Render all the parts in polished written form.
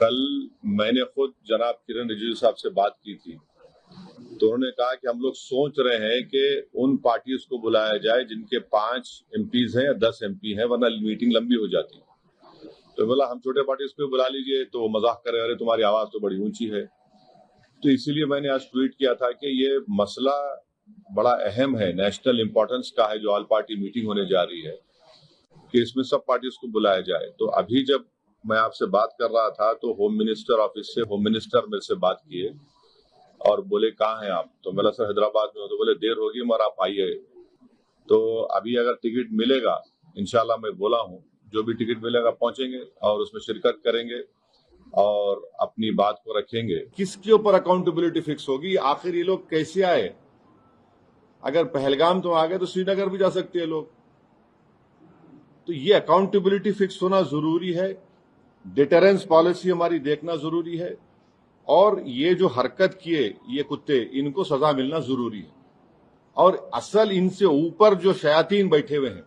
कल मैंने खुद जनाब किरण रिजिजू साहब से बात की थी, तो उन्होंने कहा कि हम लोग सोच रहे हैं कि उन पार्टीज को बुलाया जाए जिनके 5 MPs हैं या 10 MP हैं, वरना मीटिंग लंबी हो जाती। तो बोला हम छोटे पार्टीज को बुला लीजिए, तो मजाक करे, अरे तुम्हारी आवाज तो बड़ी ऊंची है। तो इसीलिए मैंने आज ट्वीट किया था कि ये मसला बड़ा अहम है, नेशनल इंपॉर्टेंस का है, जो ऑल पार्टी मीटिंग होने जा रही है, कि इसमें सब पार्टीज को बुलाया जाए। तो अभी जब मैं आपसे बात कर रहा था तो होम मिनिस्टर ऑफिस से होम मिनिस्टर मेरे से बात किए और बोले कहाँ हैं आप? तो मैं सर हैदराबाद में हूँ। तो बोले देर होगी मगर आप आइए। तो अभी अगर टिकट मिलेगा, इंशाल्लाह मैं बोला हूँ, जो भी टिकट मिलेगा पहुंचेंगे और उसमें शिरकत करेंगे और अपनी बात को रखेंगे। किसके ऊपर अकाउंटेबिलिटी फिक्स होगी? आखिर ये लोग कैसे आए? अगर पहलगाम तो आ गए तो श्रीनगर भी जा सकते हैं लोग। तो ये अकाउंटेबिलिटी फिक्स होना जरूरी है, डिटरेंस पॉलिसी हमारी देखना जरूरी है, और ये जो हरकत किए ये कुत्ते, इनको सजा मिलना जरूरी है। और असल इनसे ऊपर जो शयातीन बैठे हुए हैं,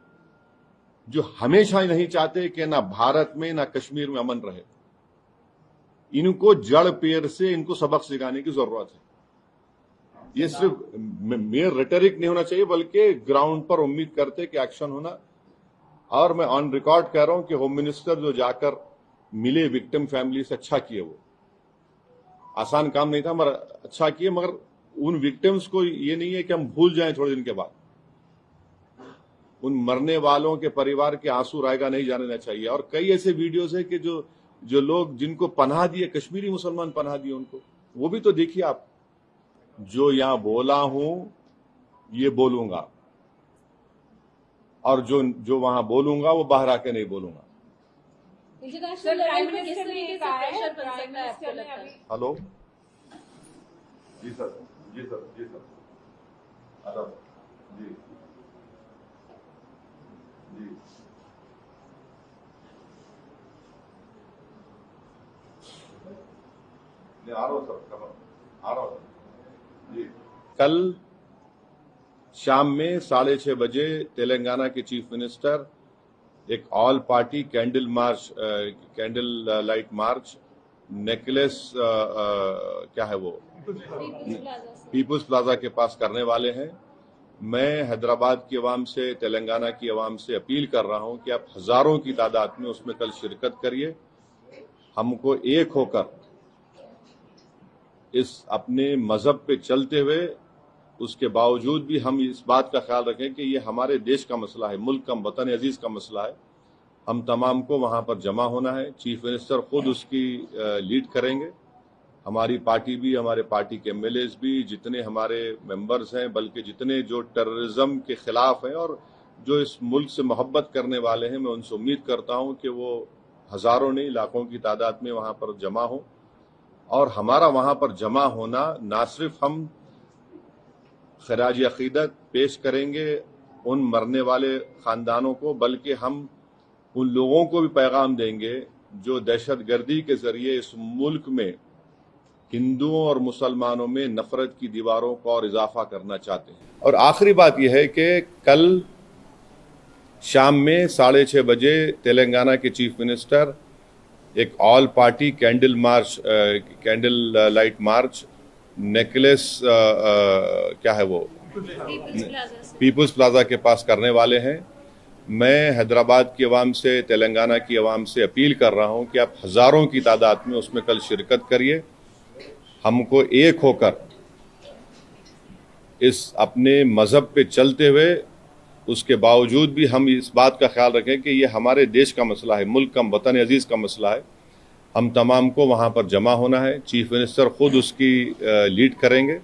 जो हमेशा नहीं चाहते कि ना भारत में ना कश्मीर में अमन रहे, इनको जड़ पेड़ से इनको सबक सिखाने की जरूरत है। ये सिर्फ मेयर रेटरिक नहीं होना चाहिए, बल्कि ग्राउंड पर उम्मीद करते कि एक्शन होना। और मैं ऑन रिकॉर्ड कह रहा हूं कि होम मिनिस्टर जो जाकर मिले विक्टिम फैमिली से, अच्छा किए। वो आसान काम नहीं था मगर अच्छा किए। मगर उन विक्टिम्स को ये नहीं है कि हम भूल जाएं थोड़े दिन के बाद। उन मरने वालों के परिवार के आंसू रायगा नहीं जाने चाहिए। और कई ऐसे वीडियोस है कि जो लोग जिनको पनाह दिए, कश्मीरी मुसलमान पनाह दिए, उनको वो भी तो देखिए आप। जो यहां बोला हूं ये बोलूंगा, और जो वहां बोलूंगा वो बाहर आके नहीं बोलूंगा। हेलो जी सर, जी सर, जी सर, अदब जी जी आ रहा हूँ सर, आ रहा हूँ जी। कल शाम में 6:30 बजे तेलंगाना के चीफ मिनिस्टर एक all party candle light march necklace क्या है वो पीपुल्स प्लाजा के पास करने वाले हैं। मैं हैदराबाद की अवाम से, तेलंगाना की अवाम से अपील कर रहा हूं कि आप हजारों की तादाद में उसमें कल शिरकत करिए। हमको एक होकर इस अपने मजहब पे चलते हुए, उसके बावजूद भी हम इस बात का ख्याल रखें कि ये हमारे देश का मसला है, मुल्क का, वतन अजीज का मसला है। हम तमाम को वहां पर जमा होना है। चीफ मिनिस्टर खुद उसकी लीड करेंगे। हमारी पार्टी भी, हमारे पार्टी के MLAs भी, जितने हमारे मेंबर्स हैं, बल्कि जितने जो टेररिज्म के खिलाफ हैं और जो इस मुल्क से मोहब्बत करने वाले हैं, मैं उनसे उम्मीद करता हूं कि वो हजारों नहीं लाखों की तादाद में वहां पर जमा हो। और हमारा वहां पर जमा होना, ना सिर्फ हम खराज अकीदत पेश करेंगे उन मरने वाले खानदानों को, बल्कि हम उन लोगों को भी पैगाम देंगे जो दहशतगर्दी के जरिए इस मुल्क में हिंदुओं और मुसलमानों में नफरत की दीवारों को और इजाफा करना चाहते हैं। और आखिरी बात यह है कि कल शाम में 6:30 बजे तेलंगाना के चीफ मिनिस्टर एक all party candle light march necklace क्या है वो पीपुल्स प्लाजा के पास करने वाले हैं। मैं हैदराबाद की अवाम से, तेलंगाना की अवाम से अपील कर रहा हूं कि आप हजारों की तादाद में उसमें कल शिरकत करिए। हमको एक होकर इस अपने मजहब पे चलते हुए, उसके बावजूद भी हम इस बात का ख्याल रखें कि ये हमारे देश का मसला है, मुल्क का, वतन अजीज का मसला है। हम तमाम को वहां पर जमा होना है। चीफ मिनिस्टर खुद उसकी लीड करेंगे।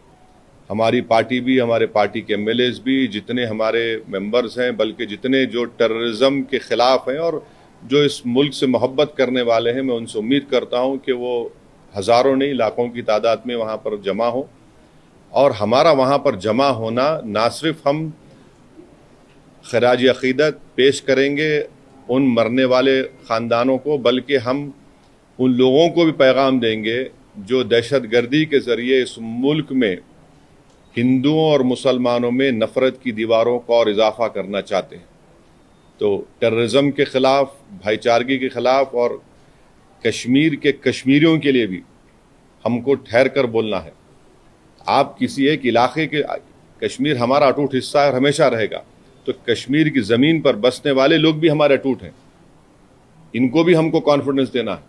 हमारी पार्टी भी, हमारे पार्टी के MLAs भी, जितने हमारे मेंबर्स हैं, बल्कि जितने जो टेररिज्म के खिलाफ हैं और जो इस मुल्क से मोहब्बत करने वाले हैं, मैं उनसे उम्मीद करता हूं कि वो हजारों नहीं लाखों की तादाद में वहां पर जमा हो। और हमारा वहां पर जमा होना, ना सिर्फ हम खराज अकीदत पेश करेंगे उन मरने वाले खानदानों को, बल्कि हम उन लोगों को भी पैगाम देंगे जो दहशतगर्दी के जरिए इस मुल्क में हिंदुओं और मुसलमानों में नफरत की दीवारों को और इजाफा करना चाहते हैं। तो टेररिज्म के खिलाफ, भाईचारगी के खिलाफ और کشمیر کے کشمیریوں کے لیے بھی ہم کو ٹھہر کر بولنا ہے. آپ کسی ایک علاقے کے، کشمیر ہمارا اٹوٹ حصہ ہے اور ہمیشہ رہے گا، تو کشمیر کی زمین پر بسنے والے لوگ بھی ہمارے اٹوٹ ہیں، ان کو بھی ہم کو کانفیڈنس دینا ہے.